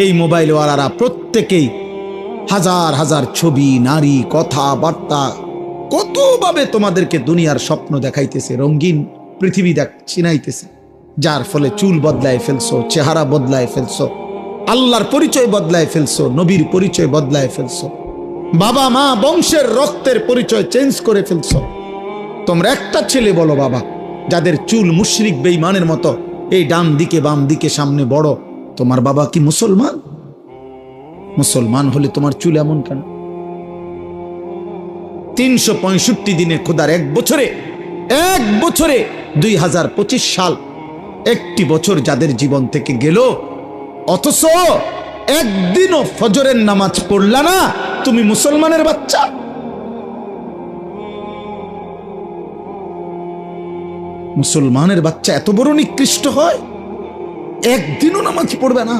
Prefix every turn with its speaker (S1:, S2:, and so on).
S1: এই মোবাইলওয়ালারা প্রত্যেকেই হাজার হাজার ছবি, নারী, কথাবার্তা, কতভাবে তোমাদেরকে দুনিয়ার স্বপ্ন দেখাইতেছে, রঙিন পৃথিবী চিনাইতেছে, যার ফলে চুল বদলায় ফেলছো, চেহারা বদলায় ফেলছো, আল্লাহর পরিচয় বদলায় ফেলছো, নবীর পরিচয় বদলায় ফেলছো, বাবা মা বংশের রক্তের পরিচয় চেঞ্জ করে ফেলছো। তোমরা একটা ছেলে বলো বাবা, যাদের চুল মুশরিক বেঈমানের মতো এই ডান দিকে বাম দিকে সামনে বড়, তোমার বাবা কি মুসলমান? মুসলমান হলে তোমার চুল এমন কেন? 365 দিনে খোদার এক বছরে 2025 সাল একটি বছর যাদের জীবন থেকে গেল, অথচ একদিনও ফজরের নামাজ পড়লা না, তুমি মুসলমানের বাচ্চা? মুসলমানের বাচ্চা এত বড় নিকৃষ্ট হয়, একদিনও নামাজ পড়বে না?